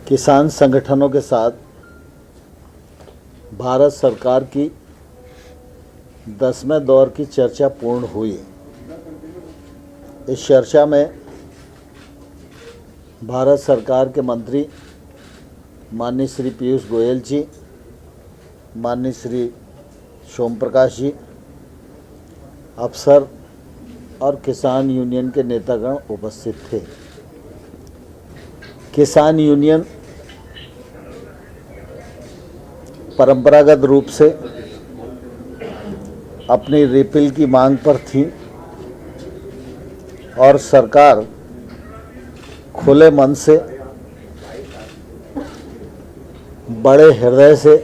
किसान संगठनों के साथ भारत सरकार की 10वें दौर की चर्चा पूर्ण हुई। इस चर्चा में भारत सरकार के मंत्री माननीय श्री पीयूष गोयल जी, माननीय श्री सोम प्रकाश जी, अफसर और किसान यूनियन के नेतागण उपस्थित थे। किसान यूनियन परंपरागत रूप से अपनी रिपील की मांग पर थी और सरकार खुले मन से, बड़े हृदय से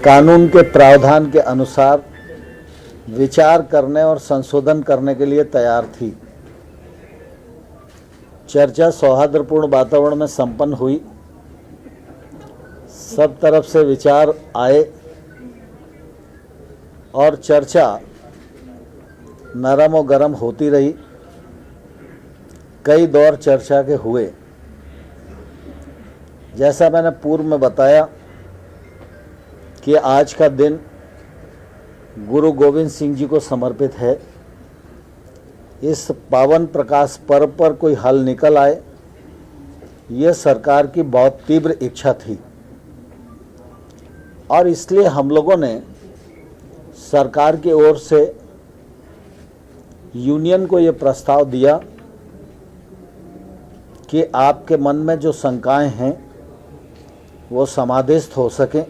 कानून के प्रावधान के अनुसार विचार करने और संशोधन करने के लिए तैयार थी। चर्चा सौहार्दपूर्ण वातावरण में संपन्न हुई। सब तरफ से विचार आए और चर्चा नरम और गरम होती रही। कई दौर चर्चा के हुए। जैसा मैंने पूर्व में बताया कि आज का दिन गुरु गोविंद सिंह जी को समर्पित है। इस पावन प्रकाश पर्व पर कोई हल निकल आए, यह सरकार की बहुत तीव्र इच्छा थी और इसलिए हम लोगों ने सरकार की ओर से यूनियन को ये प्रस्ताव दिया कि आपके मन में जो शंकाएं हैं वो समाधिस्थ हो सकें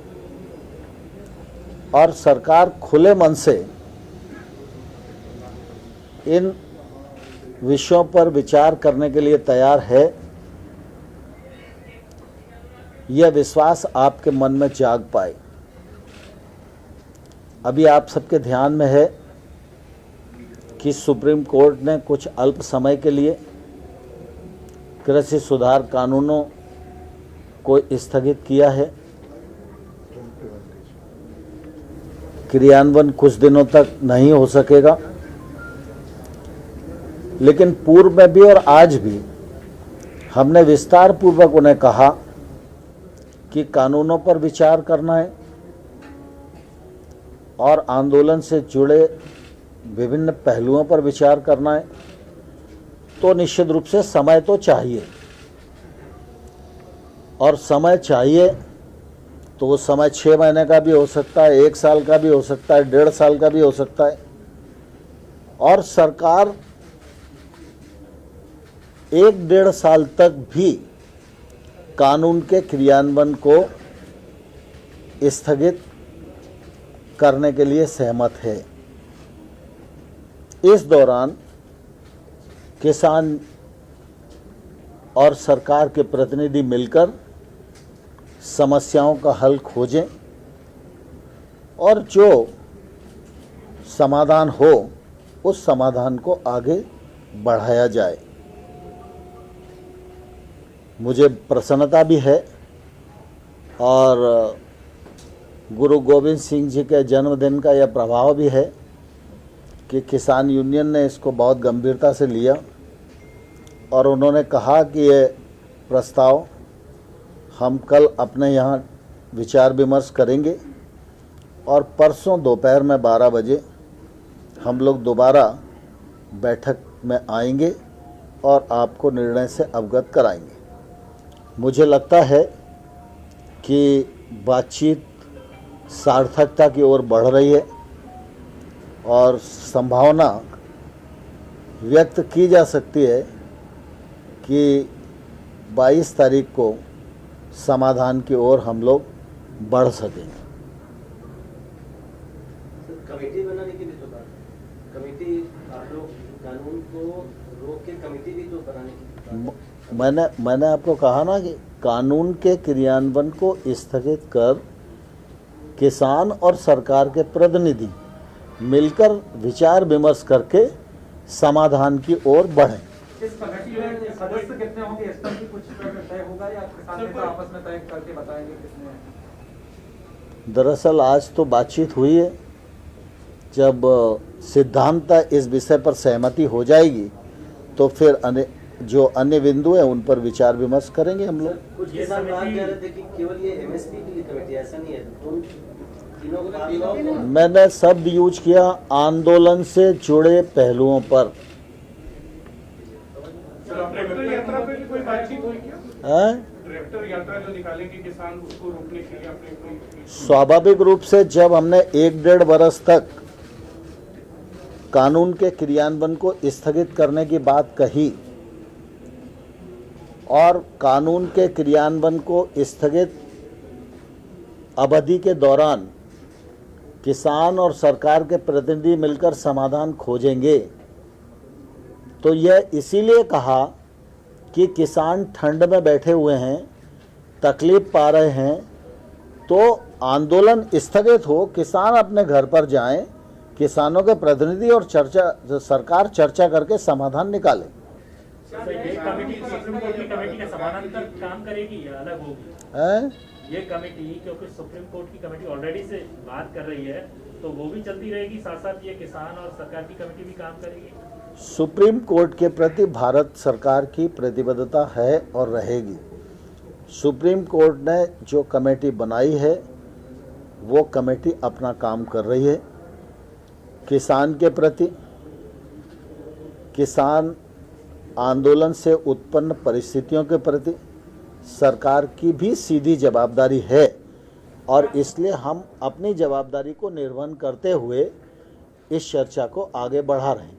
और सरकार खुले मन से इन विषयों पर विचार करने के लिए तैयार है। यह विश्वास आपके मन में जाग पाए। अभी आप सबके ध्यान में है कि सुप्रीम कोर्ट ने कुछ अल्प समय के लिए कृषि सुधार कानूनों को स्थगित किया है। क्रियान्वयन कुछ दिनों तक नहीं हो सकेगा, लेकिन पूर्व में भी और आज भी हमने विस्तार पूर्वक उन्हें कहा कि कानूनों पर विचार करना है और आंदोलन से जुड़े विभिन्न पहलुओं पर विचार करना है, तो निश्चित रूप से समय तो चाहिए और समय चाहिए तो वो समय 6 महीने का भी हो सकता है, 1 साल का भी हो सकता है, 1.5 साल का भी हो सकता है। और सरकार 1-1.5 साल तक भी कानून के क्रियान्वयन को स्थगित करने के लिए सहमत है। इस दौरान किसान और सरकार के प्रतिनिधि मिलकर समस्याओं का हल खोजें और जो समाधान हो उस समाधान को आगे बढ़ाया जाए। मुझे प्रसन्नता भी है और गुरु गोविंद सिंह जी के जन्मदिन का यह प्रभाव भी है कि किसान यूनियन ने इसको बहुत गंभीरता से लिया और उन्होंने कहा कि ये प्रस्ताव हम कल अपने यहाँ विचार विमर्श करेंगे और परसों दोपहर में 12 बजे हम लोग दोबारा बैठक में आएंगे और आपको निर्णय से अवगत कराएंगे। मुझे लगता है कि बातचीत सार्थकता की ओर बढ़ रही है और संभावना व्यक्त की जा सकती है कि 22 तारीख को समाधान की ओर हम लोग बढ़ सकेंगे। कमेटी बनाने की भी तो बात है। कमेटी आप लोग कानून को रोक के कमेटी भी तो बनाने की बात है। मैंने आपको कहा ना कि कानून के क्रियान्वयन को स्थगित कर किसान और सरकार के प्रतिनिधि मिलकर विचार विमर्श करके समाधान की ओर बढ़ें। इस कमेटी में सदस्य कितने होंगे, इस पर भी कुछ तय होगा या किसान नेता आपस में तय करके बताएंगे कितने? दरअसल आज तो बातचीत हुई है। जब सिद्धांत इस विषय पर सहमति हो जाएगी तो फिर जो अन्य बिंदु है उन पर विचार विमर्श करेंगे हम लोग। कुछ किसान बात कह रहे थे कि केवल ये एमएसपी की लिए कमेटी, ऐसा नहीं है, तो तीनों को साथ लो। मैंने शब्द यूज किया आंदोलन से जुड़े पहलुओं पर। ट्रैक्टर यात्रा पे कोई बातचीत हुई क्या? हैं? ट्रैक्टर यात्रा जो निकालेंगे किसान, उसको रोकने के लिए आपने कोई? स्वाभाविक रूप से जब हमने 1-1.5 वर्ष तक कानून के क्रियान्वयन को स्थगित करने की बात कही और कानून के क्रियान्वयन को स्थगित अवधि के दौरान किसान और सरकार के प्रतिनिधि मिलकर समाधान खोजेंगे, तो यह इसीलिए कहा कि किसान ठंड में बैठे हुए हैं, तकलीफ पा रहे हैं, तो आंदोलन स्थगित हो, किसान अपने घर पर जाएं, किसानों के प्रतिनिधि और सरकार चर्चा करके समाधान निकाले। सर, ये कमेटी सुप्रीम कोर्ट की कमेटी का समानांतर काम करेगी या अलग होगी? हैं? ये कमेटी, क्योंकि सुप्रीम कोर्ट की कमेटी ऑलरेडी से बात कर रही है, तो वो भी चलती रहेगी, साथ साथ ये किसान और सरकार की कमेटी भी काम करेगी। सुप्रीम कोर्ट के प्रति भारत सरकार की प्रतिबद्धता है और रहेगी। सुप्रीम कोर्ट ने जो कमेटी बनाई है वो कमेटी अपना काम कर रही है। किसान के प्रति, किसान आंदोलन से उत्पन्न परिस्थितियों के प्रति सरकार की भी सीधी जवाबदारी है और इसलिए हम अपनी जवाबदारी को निर्वहन करते हुए इस चर्चा को आगे बढ़ा रहे हैं।